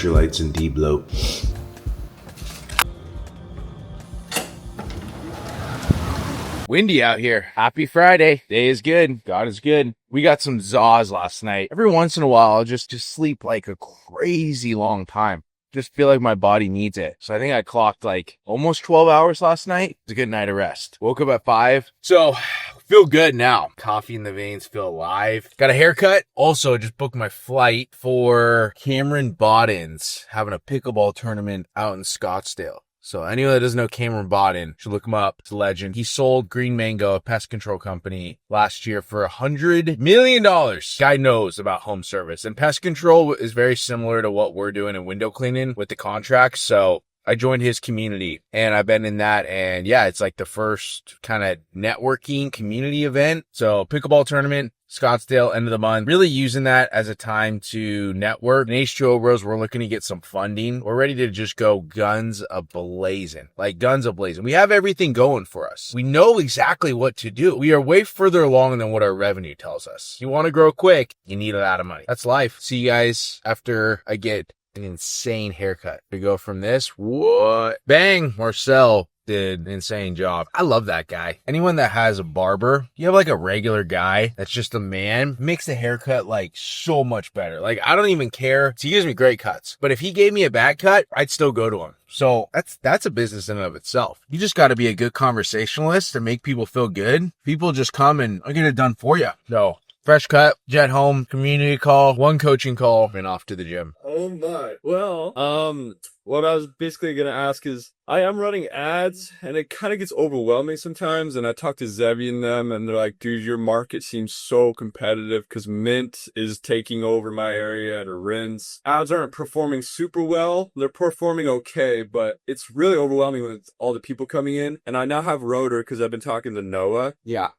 electrolytes and debloat. Windy out here. Happy Friday. Day is good. God is good. We got some zaws last night. Every once in a while, I'll just sleep like a crazy long time. Just feel like my body needs it. So I think I clocked like almost 12 hours last night. It's a good night of rest. Woke up at 5. So feel good now. Coffee in the veins, feel alive. Got a haircut. Also just booked my flight for Cameron Bodden's having a pickleball tournament out in Scottsdale. So anyone that doesn't know Cameron Bodden should look him up. It's a legend. He sold Green Mango, a pest control company, last year for $100 million. Guy knows about home service. And pest control is very similar to what we're doing in window cleaning with the contracts. So I joined his community and I've been in that. And yeah, it's like the first kind of networking community event. So pickleball tournament, Scottsdale, end of the month, really using that as a time to network. In H2O Bros, we're looking to get some funding. We're ready to just go guns a-blazing, like guns a-blazing. We have everything going for us. We know exactly what to do. We are way further along than what our revenue tells us. You want to grow quick, you need a lot of money. That's life. See you guys after I get an insane haircut. We go from this, what? Bang, Marcel did an insane job. I love that guy. Anyone that has a barber, you have like a regular guy that's just a man, makes the haircut like so much better. Like I don't even care. He gives me great cuts. But if he gave me a bad cut, I'd still go to him. So that's a business in and of itself. You just got to be a good conversationalist and make people feel good. People just come and I'll get it done for you. No. Fresh cut, jet home, community call, one coaching call, and off to the gym. Oh my. Well, what I was basically going to ask is, I am running ads, and it kind of gets overwhelming sometimes, and I talked to Zevi and them, and they're like, dude, your market seems so competitive, because Mint is taking over my area at a rinse. Ads aren't performing super well. They're performing okay, but it's really overwhelming with all the people coming in, and I now have Rotor, because I've been talking to Noah. Yeah.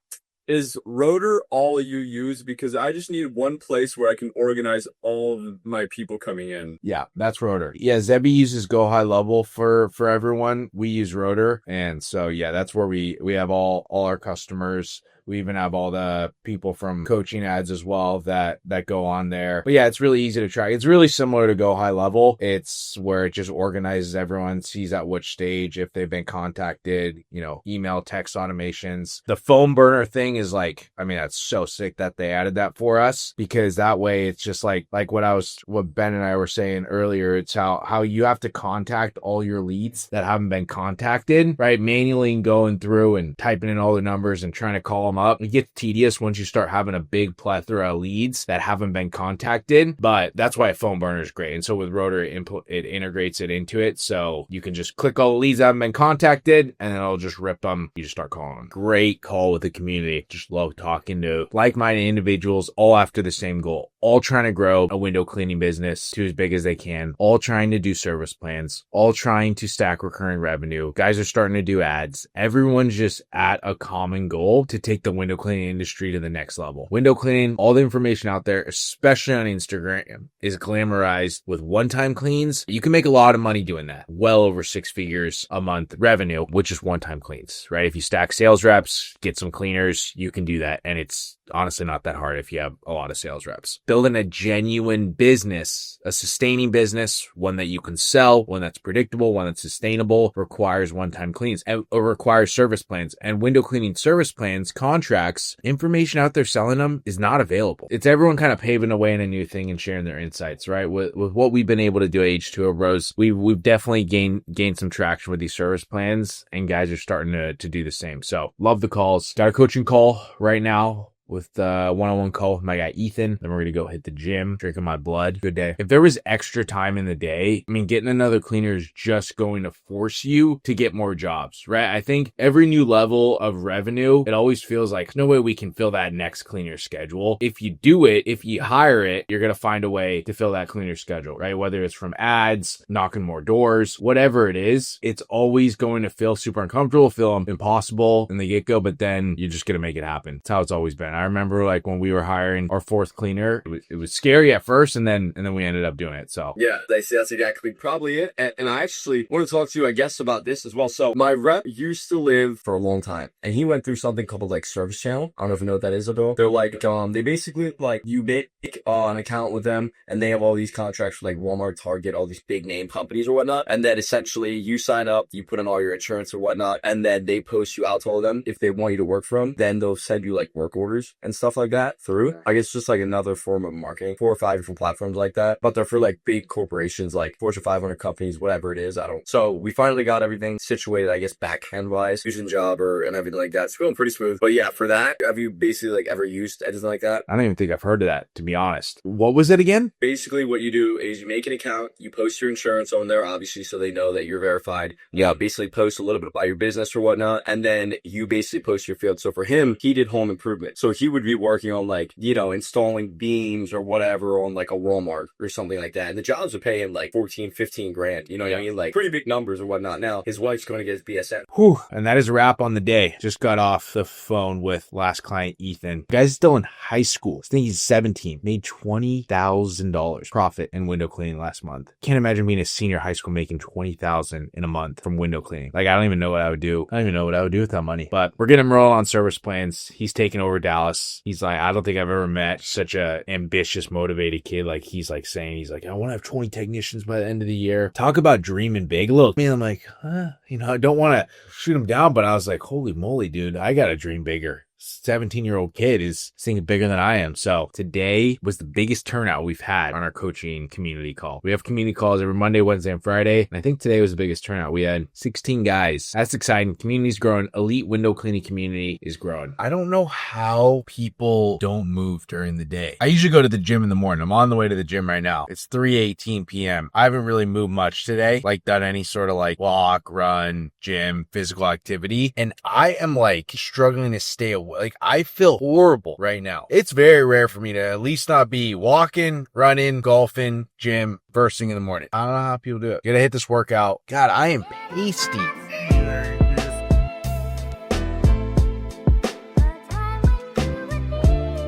Is Rotor all you use? Because I just need one place where I can organize all of my people coming in. Yeah, that's Rotor. Yeah, Zebi uses Go High Level for everyone. We use Rotor. And so, yeah, that's where we have all our customers. We even have all the people from coaching ads as well that go on there. But yeah, it's really easy to track. It's really similar to Go High Level. It's where it just organizes everyone, sees at which stage, if they've been contacted, email, text automations. The phone burner thing is like, I mean, that's so sick that they added that for us, because that way it's just like what Ben and I were saying earlier. It's how you have to contact all your leads that haven't been contacted, right? Manually going through and typing in all the numbers and trying to call them up. It gets tedious once you start having a big plethora of leads that haven't been contacted, but that's why a phone burner is great. And so with Rotor, it integrates it into it, so you can just click all the leads that haven't been contacted, and then it'll just rip them. You just start calling them. Great call with the community. Just love talking to like-minded individuals, all after the same goal, all trying to grow a window cleaning business to as big as they can, all trying to do service plans, all trying to stack recurring revenue. Guys are starting to do ads. Everyone's just at a common goal to take the window cleaning industry to the next level. Window cleaning, all the information out there, especially on Instagram, is glamorized with one-time cleans. You can make a lot of money doing that. Well over 6 figures a month revenue with just one-time cleans, right? If you stack sales reps, get some cleaners, you can do that. And it's honestly not that hard if you have a lot of sales reps. Building a genuine business, a sustaining business, one that you can sell, one that's predictable, one that's sustainable, requires one-time cleans and requires service plans. And window cleaning service plans, contracts, information out there selling them is not available. It's everyone kind of paving the way in a new thing and sharing their insights, right? With what we've been able to do at H2O Bros, we've definitely gained some traction with these service plans, and guys are starting to do the same. So love the calls. Got a coaching call right now with the one-on-one call with my guy Ethan. Then we're gonna go hit the gym, drinking my blood. Good day. If there was extra time in the day, I mean, getting another cleaner is just going to force you to get more jobs, right? I think every new level of revenue, it always feels like no way we can fill that next cleaner schedule. If you do it, if you hire it, you're gonna find a way to fill that cleaner schedule, right? Whether it's from ads, knocking more doors, whatever it is, it's always going to feel super uncomfortable, feel impossible in the get-go, but then you're just gonna make it happen. It's how it's always been. man. I remember like when we were hiring our fourth cleaner, it was scary at first, and then we ended up doing it. So yeah, that's exactly probably it. And I actually want to talk to you, I guess, about this as well. So my rep used to live for a long time, and he went through something called like Service Channel. I don't know if you know what that is at all. They're like, they basically like you make an account with them, and they have all these contracts for like Walmart, Target, all these big name companies or whatnot. And then essentially you sign up, you put in all your insurance or whatnot, and then they post you out to all of them. If they want you to work for them, then they'll send you like work orders and stuff like that through. I guess just like another form of marketing, 4 or 5 different platforms like that. But they're for like big corporations, like Fortune 500 companies, whatever it is. So we finally got everything situated, I guess, backhand wise, using Jobber and everything like that. It's going pretty smooth. But yeah, for that, have you basically like ever used anything like that? I don't even think I've heard of that, to be honest. What was it again? Basically, what you do is you make an account, you post your insurance on there, obviously, so they know that you're verified. Yeah, basically post a little bit about your business or whatnot, and then you basically post your field. So for him, he did home improvement. So he would be working on like, installing beams or whatever on like a Walmart or something like that. And the jobs would pay him like 14, 15 grand. You know what I mean? Like pretty big numbers or whatnot. Now his wife's going to get his BSN. Whew. And that is a wrap on the day. Just got off the phone with last client, Ethan. The guy's still in high school. I think he's 17. Made $20,000 profit in window cleaning last month. Can't imagine being a senior high school making $20,000 in a month from window cleaning. Like, I don't even know what I would do. I don't even know what I would do with that money. But we're getting him rolling on service plans. He's taking over Dallas. He's like, I don't think I've ever met such a ambitious, motivated kid. Like, he's like saying, he's like, I want to have 20 technicians by the end of the year. Talk about dreaming big. Look, man, I'm like, I don't want to shoot him down, but I was like, holy moly, dude, I got to dream bigger. 17-year-old kid is thinking bigger than I am. So today was the biggest turnout we've had on our coaching community call. We have community calls every Monday, Wednesday, and Friday. And I think today was the biggest turnout. We had 16 guys. That's exciting. Community's growing. Elite window cleaning community is growing. I don't know how people don't move during the day. I usually go to the gym in the morning. I'm on the way to the gym right now. It's 3:18 p.m. I haven't really moved much today, like done any sort of like walk, run, gym, physical activity. And I am like struggling to stay awake. Like, I feel horrible right now. It's very rare for me to at least not be walking, running, golfing, gym, first thing in the morning. I don't know how people do it. Gotta hit this workout. God, I am pasty.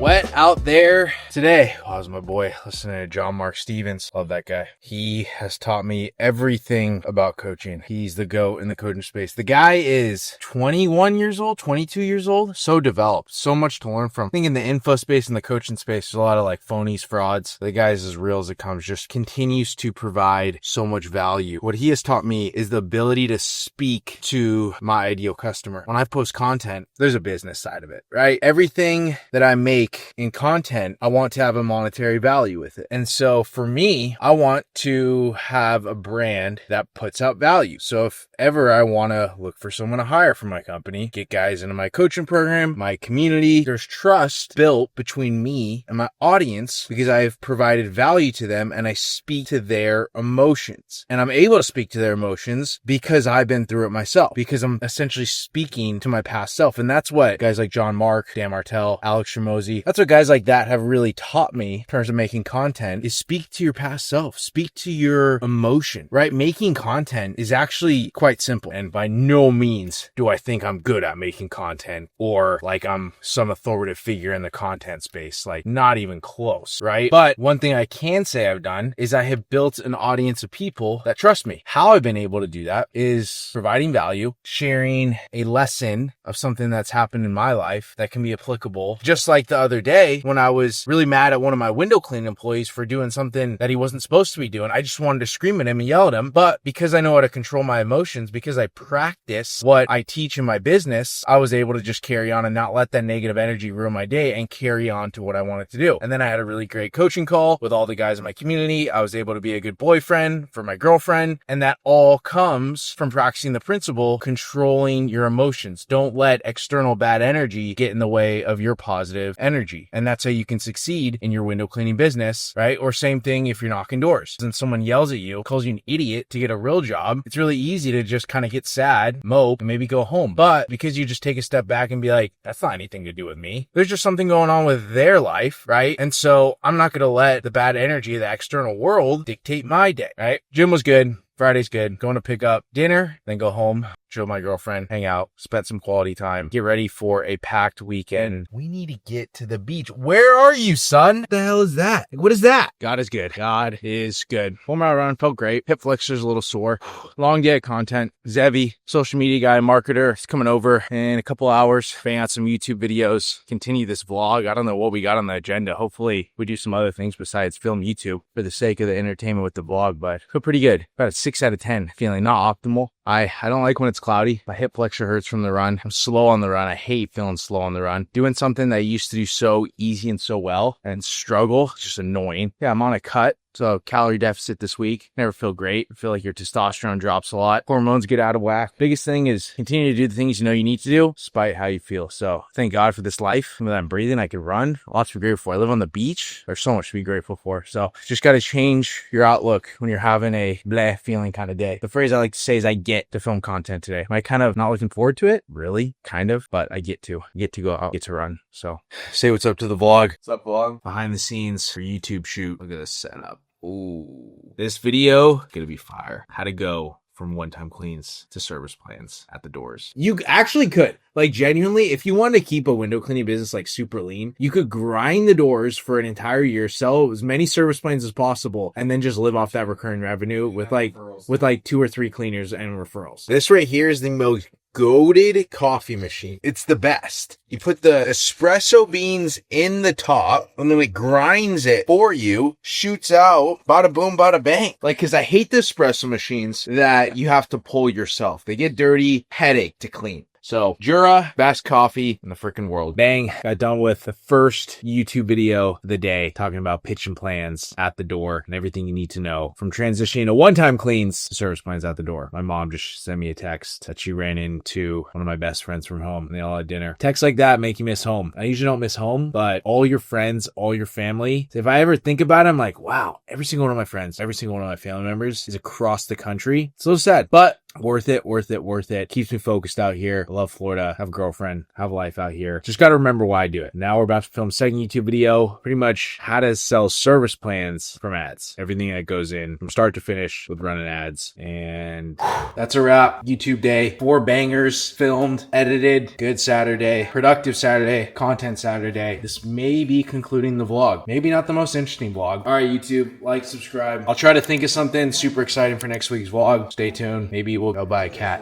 Wet out there today. Wow, was my boy listening to John Mark Stevens. Love that guy. He has taught me everything about coaching. He's the GOAT in the coaching space. The guy is 21 years old, 22 years old. So developed. So much to learn from. I think in the info space and the coaching space, there's a lot of like phonies, frauds. The guy's as real as it comes. Just continues to provide so much value. What he has taught me is the ability to speak to my ideal customer. When I post content, there's a business side of it, right? Everything that I make in content, I want to have a monetary value with it. And so for me, I want to have a brand that puts out value. So if ever I want to look for someone to hire for my company, get guys into my coaching program, my community, there's trust built between me and my audience because I've provided value to them and I speak to their emotions. And I'm able to speak to their emotions because I've been through it myself, because I'm essentially speaking to my past self. And that's what guys like John Mark, Dan Martell, Alex Shimozy, that's what guys like that have really taught me in terms of making content, is speak to your past self, speak to your emotion, right? Making content is actually quite simple. And by no means do I think I'm good at making content or like I'm some authoritative figure in the content space, like not even close, right? But one thing I can say I've done is I have built an audience of people that trust me. How I've been able to do that is providing value, sharing a lesson of something that's happened in my life that can be applicable. Just like the other day when I was really mad at one of my window cleaning employees for doing something that he wasn't supposed to be doing. I just wanted to scream at him and yell at him. But because I know how to control my emotions, because I practice what I teach in my business, I was able to just carry on and not let that negative energy ruin my day and carry on to what I wanted to do. And then I had a really great coaching call with all the guys in my community. I was able to be a good boyfriend for my girlfriend. And that all comes from practicing the principle, controlling your emotions. Don't let external bad energy get in the way of your positive energy. And that's how you can succeed in your window cleaning business, right? Or same thing if you're knocking doors and someone yells at you, calls you an idiot to get a real job. It's really easy to just kind of get sad, mope, and maybe go home. But because you just take a step back and be like, that's not anything to do with me. There's just something going on with their life, right? And so I'm not going to let the bad energy of the external world dictate my day, right? Gym was good. Friday's good. Going to pick up dinner, then go home, chill with my girlfriend, hang out, spend some quality time, get ready for a packed weekend. We need to get to the beach. Where are you, son? What the hell is that? What is that? God is good. God is good. 4 mile run, felt great. Hip flexors a little sore. Long day of content. Zevi, social media guy, marketer, is coming over in a couple hours, bang out some YouTube videos, continue this vlog. I don't know what we got on the agenda. Hopefully we do some other things besides film YouTube for the sake of the entertainment with the vlog, but feel pretty good. About a 6 out of 10. Feeling not optimal. I don't like when it's cloudy. My hip flexor hurts from the run. I'm slow on the run. I hate feeling slow on the run. Doing something that I used to do so easy and so well and struggle, it's just annoying. Yeah, I'm on a cut. So calorie deficit this week. Never feel great. I feel like your testosterone drops a lot. Hormones get out of whack. Biggest thing is continue to do the things you know you need to do despite how you feel. So thank God for this life. That I'm breathing, I can run. Lots to be grateful for. I live on the beach. There's so much to be grateful for. So just got to change your outlook when you're having a bleh feeling kind of day. The phrase I like to say is I get to film content today. Am I kind of not looking forward to it? Really? Kind of. But I get to. I get to go out, get to run. So say what's up to the vlog. What's up, vlog? Behind the scenes for YouTube shoot. Look at this setup. Ooh, this video gonna be fire. How to go from one-time cleans to service plans at the doors. You actually could, like, genuinely, if you wanted to keep a window cleaning business like super lean, you could grind the doors for an entire year, sell as many service plans as possible, and then just live off that recurring revenue with like 2 or 3 cleaners and referrals. This right here is the most goated coffee machine. It's the best. You put the espresso beans in the top, and then it grinds it for you, shoots out, bada boom, bada bang. Like, cause I hate the espresso machines that you have to pull yourself. They get dirty, headache to clean. So, Jura, best coffee in the freaking world. Bang, got done with the first YouTube video of the day, talking about pitch and plans at the door and everything you need to know from transitioning to one-time cleans to service plans at the door. My mom just sent me a text that she ran into one of my best friends from home and they all had dinner. Texts like that make you miss home. I usually don't miss home, but all your friends, all your family, if I ever think about it, I'm like, wow, every single one of my friends, every single one of my family members is across the country. It's so sad, but worth it, worth it, worth it. Keeps me focused out here. I love Florida. Have a girlfriend. Have a life out here. Just got to remember why I do it. Now we're about to film a second YouTube video. Pretty much how to sell service plans from ads. Everything that goes in from start to finish with running ads. And that's a wrap. YouTube day. 4 bangers filmed, edited. Good Saturday. Productive Saturday. Content Saturday. This may be concluding the vlog. Maybe not the most interesting vlog. All right, YouTube. Like, subscribe. I'll try to think of something super exciting for next week's vlog. Stay tuned. Maybe we'll go buy a cat.